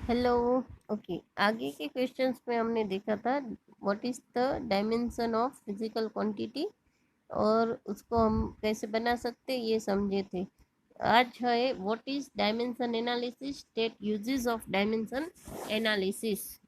Hello. Okay, आगे के questions में हमने देखा था what is the dimension of physical quantity और उसको हम कैसे बना सकते ये समझे थे। आज है what is dimension analysis, state uses of dimension analysis.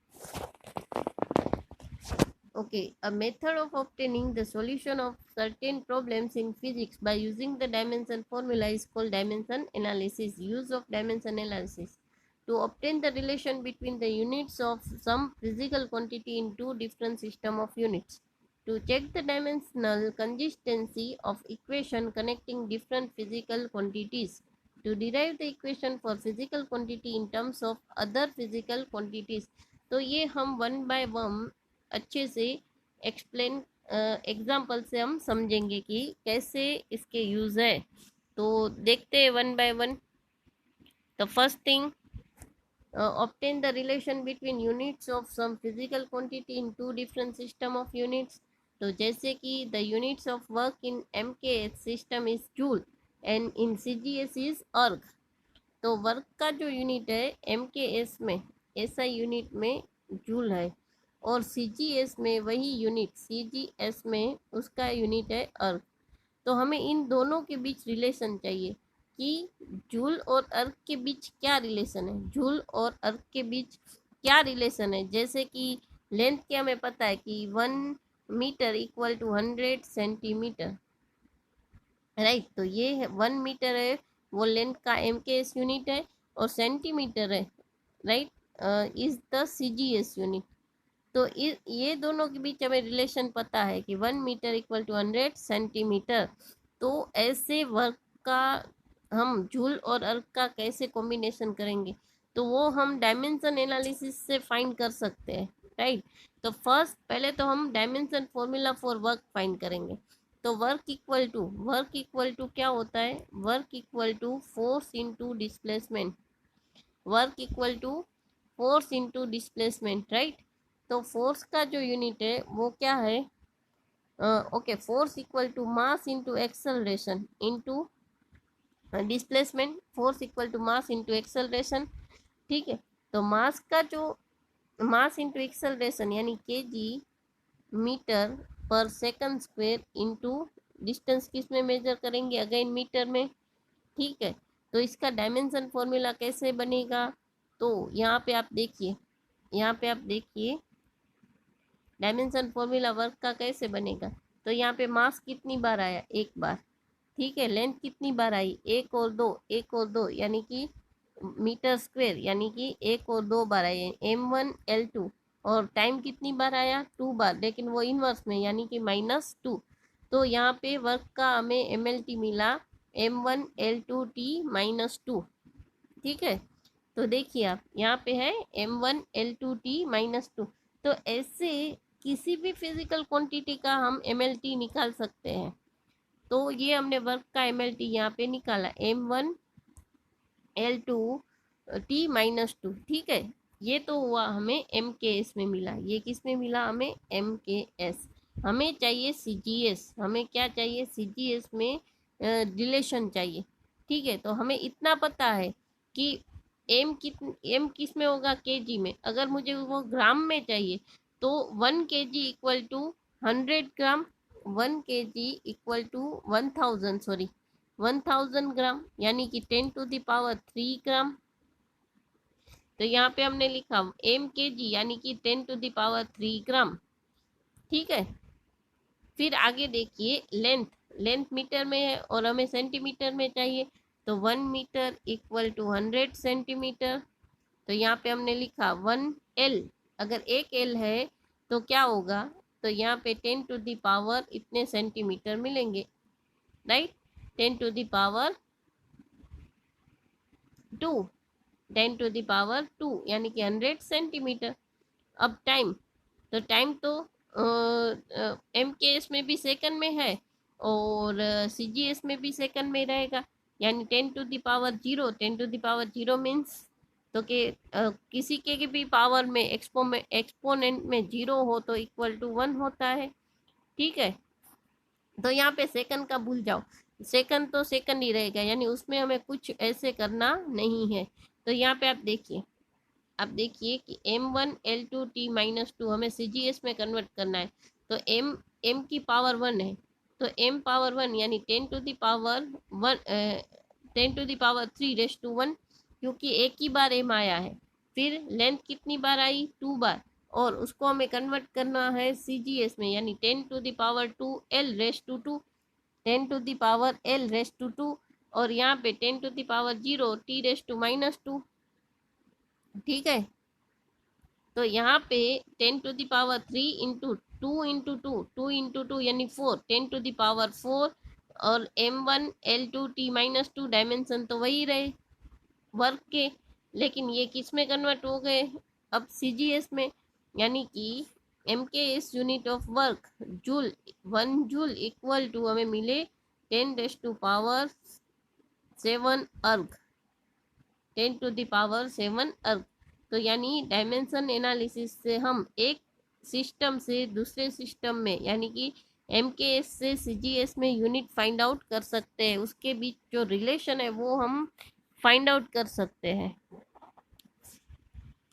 Okay, a method of obtaining the solution of certain problems in physics by using the dimension formula is called dimension analysis. Use of dimension analysis to obtain the relation between the units of some physical quantity in two different system of units. To check the dimensional consistency of equation connecting different physical quantities. To derive the equation for physical quantity in terms of other physical quantities. तो ये हम one by one अच्छे से explain example से हम समझेंगे कि कैसे इसके यूज है। तो देखते हैं one by one. The first thing, obtain the relation between units of some physical quantity in two different system of units। तो जैसे कि the units of work in MKS system is joule and in CGS is erg। तो work का जो unit है MKS में SI unit में joule है और CGS में वही यूनिट CGS में उसका यूनिट है अर्क। तो हमें इन दोनों के बीच रिलेशन चाहिए कि जूल और अर्क के बीच क्या रिलेशन है, जूल और अर्क के बीच क्या रिलेशन है। जैसे कि लेंथ के हमें पता है कि 1 metre equal to 100 centimetre, right. तो ये है 1 मीटर है, वो लेंथ का MKS यूनिट है और सेंटीमीटर है, right, is the CGS unit. तो ये दोनों के बीच हमें रिलेशन पता है कि 1 मीटर इक्वल टू 100 सेंटीमीटर। तो ऐसे वर्क का हम जूल और अर्क का कैसे कॉम्बिनेशन करेंगे, तो वो हम डायमेंशन एनालिसिस से फाइंड कर सकते हैं, राइट। तो फर्स्ट पहले तो हम dimension formula for work find करेंगे। तो वर्क इक्वल टू क्या होता है, work equal to force into displacement, work equal to force into displacement, right. तो फोर्स का जो यूनिट है वो क्या है, okay, force equal to mass into acceleration into displacement, force equal to mass into acceleration, ठीक है। तो मास का जो मास इनटू एक्सेलरेशन यानी kg मीटर पर सेकंड स्क्वायर इनटू डिस्टेंस किस में मेजर करेंगे, अगेन मीटर में, ठीक है। तो इसका डायमेंशन फॉर्मूला कैसे बनेगा, तो यहाँ पे आप देखिए, यहाँ पे आप देखिए डायमेंशन फॉर्मूला वर्क का कैसे बनेगा। तो यहाँ पे मास कितनी बार आया, एक बार, ठीक है। लेंथ कितनी बार आई, एक और दो, एक और दो, यानी कि मीटर स्क्वायर, यानी कि एक और दो बार आए M1L2। और टाइम कितनी बार आया, 2 बार, लेकिन वो इनवर्स में यानी कि -2। तो यहाँ पे वर्क का हमें MLT मिला M1L2T-2, ठीक है। तो देखिए आप यहाँ पे है M1L2T-2। तो ऐसे किसी भी फिजिकल क्वांटिटी का हम MLT निकाल सकते हैं। तो ये हमने वर्क का MLT यहाँ पे निकाला M1L2T-2, ठीक है। ये तो हुआ हमें MKS में मिला, ये किस में मिला हमें, MKS। हमें चाहिए CGS, हमें क्या चाहिए, CGS में रिलेशन चाहिए, ठीक है। तो हमें इतना पता है कि एम किस में होगा, केजी में। अगर मुझे वो ग्राम में चाहिए तो 1 kg equal to 100 gram, 1 kg equal to 1000, sorry 1000 gram, यानी कि 10⁻³ तो यहाँ पे हमने लिखा MKG यानी कि 10⁻³ ठीक है। फिर आगे देखिए लेंथ, लेंथ मीटर में है और हमें सेंटीमीटर में चाहिए। तो 1 मीटर इक्वल टू 100 सेंटीमीटर। तो यहाँ पे हमने लिखा 1L, अगर एक L है तो क्या होगा, तो यहाँ पे 10⁻, इतने सेंटीमीटर मिलेंगे, राइट। 10⁻², 10⁻² यानी कि 100 सेंटीमीटर। अब टाइम, तो टाइम तो MKS में भी सेकंड में है और CGS में भी सेकंड में रहेगा, यानी 10⁻0, 10⁻0 मीन्स तो कि किसी के भी पावर में एक्सपोनेंट में 0 हो तो इक्वल टू 1 होता है, ठीक है। तो यहाँ पे सेकंड का भूल जाओ, सेकंड तो सेकंड ही रहेगा, यानी उसमें हमें कुछ ऐसे करना नहीं है। तो यहाँ पे आप देखिए आप देखिए कि m1l2t-2 हमें सीजीएस में कन्वर्ट करना है। तो m की पावर 1 है, तो m पावर 1 यानी 10^3 क्योंकि एक ही बार m आया है। फिर लेंथ कितनी बार आई, 2 बार, और उसको हमें कन्वर्ट करना है सीजीएस में, यानी 10^2 l^2 और यहाँ पे 10^0 t^-2। ठीक है, तो यहाँ पे 10^3 इंटू 2 यानी 4, 10^4, और m1l2t-2 डायमेंशन तो वही रहे वर्क के, लेकिन ये किस में कन्वर्ट हो गए अब, सीजीएस में, यानी कि M K S unit of work joule, 1 joule equal to हमें मिले 10^7 अर्ग, 10^7 अर्ग। तो यानी डायमेंशन एनालिसिस से हम एक सिस्टम से दूसरे सिस्टम में, यानी कि एमकेएस से सीजीएस में यूनिट फाइंड आउट कर सकते हैं, उसके बीच जो रिलेशन है वो हम फाइंड आउट कर सकते हैं।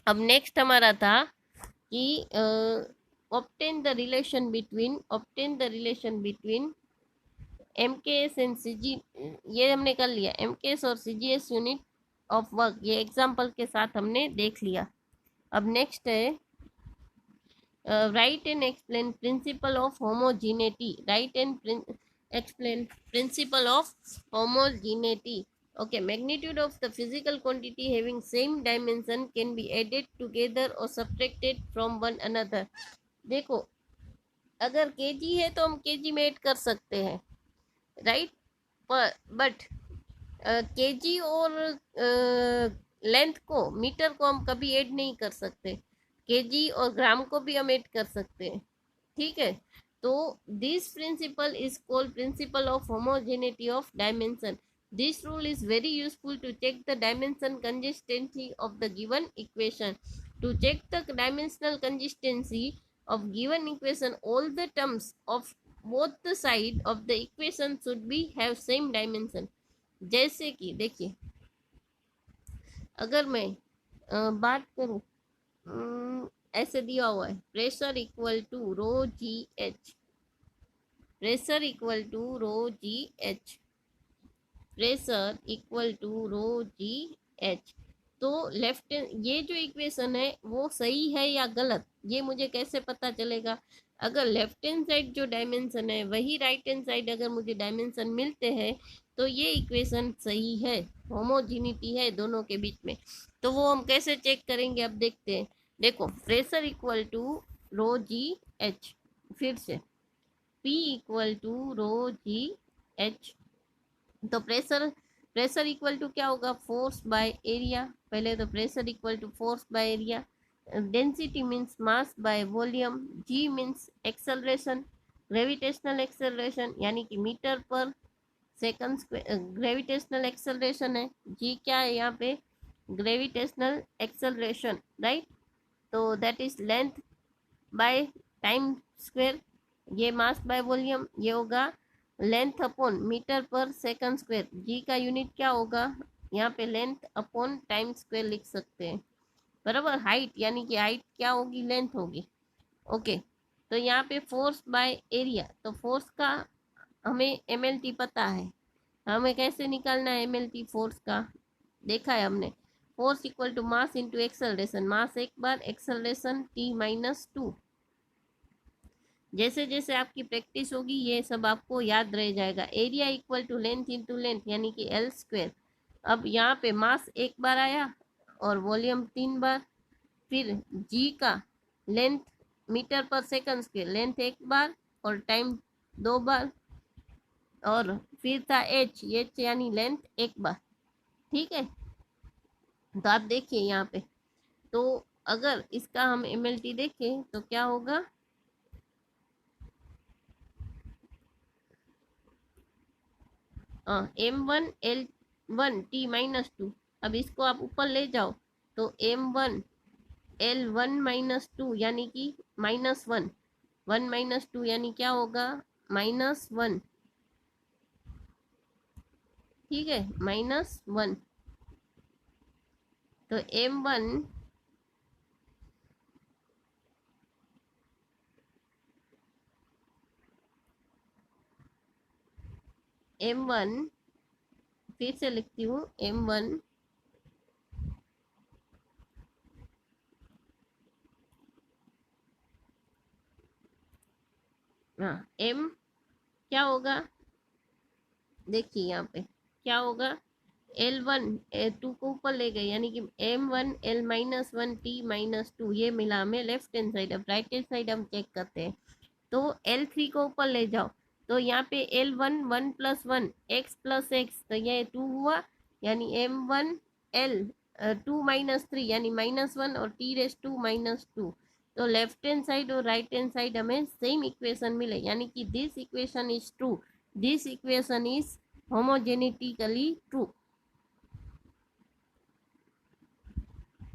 अब नेक्स्ट हमारा था कि obtain the relation between MKS and CG, ये हमने कर लिया, एमकेएस और सीजीएस यूनिट ऑफ वर्क, ये एग्जांपल के साथ हमने देख लिया। अब नेक्स्ट है right and explain principle of homogeneity, principle of homogeneity. Okay, magnitude of the physical quantity having same dimension can be added together or subtracted from one another. देखो, अगर केजी है तो हम केजी में ऐड कर सकते हैं, राइट, बट केजी और लेंथ को, मीटर को हम कभी ऐड नहीं कर सकते। केजी और ग्राम को भी हम ऐड कर सकते हैं, ठीक है। तो this principle is called principle of homogeneity of dimension. This rule is very useful to check the dimension consistency of the given equation. To check the dimensional consistency of given equation, all the terms of both the side of the equation should be have same dimension. जैसे कि देखिए, अगर मैं बात करूं, ऐसे दिया हुआ है pressure equal to rho g h, pressure equal to rho g h, pressure equal to rho g h. तो लेफ्ट, ये जो इक्वेशन है वो सही है या गलत, ये मुझे कैसे पता चलेगा? अगर लेफ्ट हैंड साइड जो डायमेंशन है वही राइट हैंड साइड अगर मुझे डायमेंशन मिलते हैं तो ये इक्वेशन सही है, होमोजिनिटी है दोनों के बीच में। तो वो हम कैसे चेक करेंगे, अब देखते हैं। देखो, pressure equal to rho g h, फिर से P equal to rho g h, तो प्रेशर इक्वल टू क्या होगा, फोर्स बाय एरिया। पहले तो pressure equal to force by area, density means mass by volume, g means acceleration, gravitational acceleration यानी कि metre पर सेकंड ग्रेविटेशनल एक्सेलरेशन है, जी क्या है यहाँ पे, ग्रेविटेशनल एक्सेलरेशन, राइट। तो that is length by time square, ये मास बाय वॉल्यूम, ये होगा लेंथ अपॉन मीटर पर सेकंड स्क्वायर, जी का यूनिट क्या होगा, यहाँ पे लेंथ अपॉन टाइम स्क्वायर लिख सकते हैं, बराबर। हाइट यानी कि हाइट क्या होगी, लेंथ होगी, ओके। तो यहाँ पे फोर्स बाय एरिया, तो फोर्स का हमें एमएलटी पता है, हमें कैसे निकालना है एमएलटी फोर्स का, देखा है हमने। Force equal to mass into acceleration, mass एक बार, एक्सेलरेशन t-2। जैसे जैसे आपकी प्रैक्टिस होगी ये सब आपको याद रह जाएगा। Area equal to length into length यानी कि एल स्क्वायर। अब यहाँ पे मास एक बार आया और वॉल्यूम 3 बार, फिर जी का लेंथ मीटर पर सेकंड स्क्वायर, लेंथ एक बार और टाइम 2 बार, और फिर था एच यानी लेंथ एक बार, ठीक है। तो आप देखिए यहाँ पे, तो अगर इसका हम एमएलटी देखें तो क्या होगा, m1l1t-2। अब इसको आप ऊपर ले जाओ तो m1l1 - 2 यानी कि -1, 1 - 2 यानी क्या होगा, -1, ठीक है, -1। तो m1 m1, फिर से लिखती हूँ m1 हाँ m क्या होगा, देखिए यहाँ पे क्या होगा, L1 टू को ऊपर ले गए यानी कि M1 L-1 T-2 ये मिला हमें लेफ्ट हैंड साइड। अब राइट हैंड साइड हम चेक करते हैं, तो L3 को ऊपर ले जाओ, तो यहाँ पे L1 1 + 1 x + x, तो ये 2 हुआ, यानी M1 L 2 - 3 यानी -1 और T⁻²। तो लेफ्ट हैंड साइड और राइट हैंड साइड हमें सेम इक्वेशन मिले, यानी कि this equation is true, this equation is homogeneously true.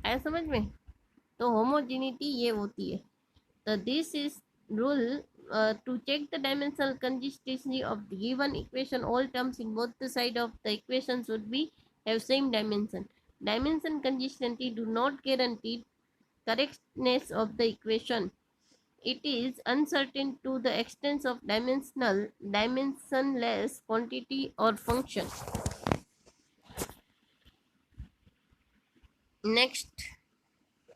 आया समझ में? तो होमोजेनिटी ये होती है। तो this is rule to check the dimensional consistency of the given equation, all terms in both the side of the equation should be have same dimension. Dimension consistency do not guarantee correctness of the equation. It is uncertain to the extent of dimensionless quantity or function. Next,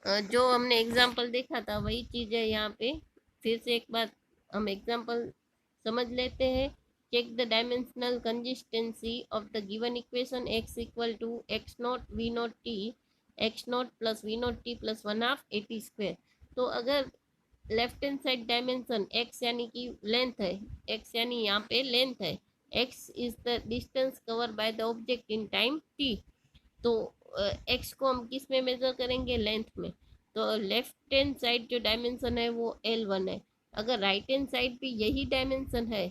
जो हमने example देखा था वही चीज़ है यहाँ पे, फिर से एक बार हम एग्जाम्पल समझ लेते हैं। Check the dimensional consistency of the given equation x = x0 v0 t, x0 + v0 t + 1/2 at²। तो अगर left hand side dimension x यानी कि लेंथ है, x यानी यहाँ पे लेंथ है, x is the distance cover by the object in time t, तो एक्स को हम किस में मेजर करेंगे, लेंथ में। तो लेफ्ट हैंड साइड जो डायमेंशन है वो L1 है। अगर राइट हैंड साइड भी यही डायमेंशन है,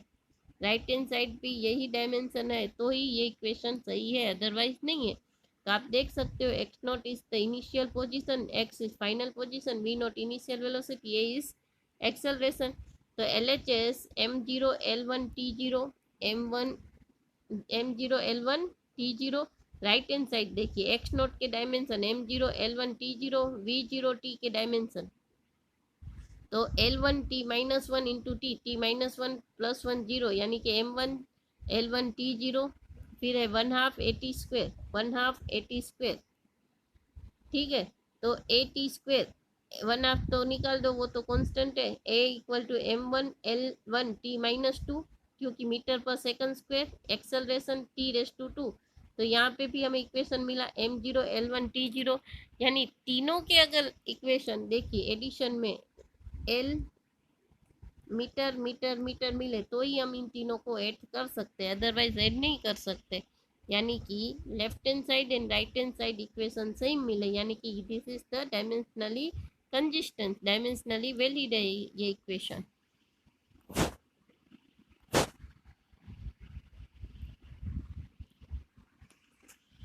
राइट हैंड साइड भी यही डायमेंशन है तो ही ये इक्वेशन सही है, अदरवाइज नहीं है। तो आप देख सकते हो x0 is the initial position, x is final position, v0 initial velocity, a is acceleration. तो LHS m0 L1 T0 m1 m0 L1 T0। Right hand side देखिए x0 के dimension m0 L1 T0 v0 t के dimension, तो L1 T-1 into T-1 + 1 0 यानी कि m1 L1 T0, फिर है 1/2 at², ठीक है। तो at², 1/2 तो निकाल दो, वो तो कांस्टेंट है, a = m1 L1 T-2, क्योंकि मीटर पर सेकंड स्क्वायर, एक्सेलरेशन T⁻²। तो यहाँ पे भी हमें इक्वेशन मिला m0 L1 T0, यानी तीनों के अगर इक्वेशन देखिए एडिशन में L मीटर मीटर मीटर मिले तो ही हम इन तीनों को ऐड कर सकते हैं, अदरवाइज ऐड नहीं कर सकते। यानी कि left hand side and right hand side equation same मिले, यानी कि this is the dimensionally consistent, dimensionally valid है ये इक्वेशन।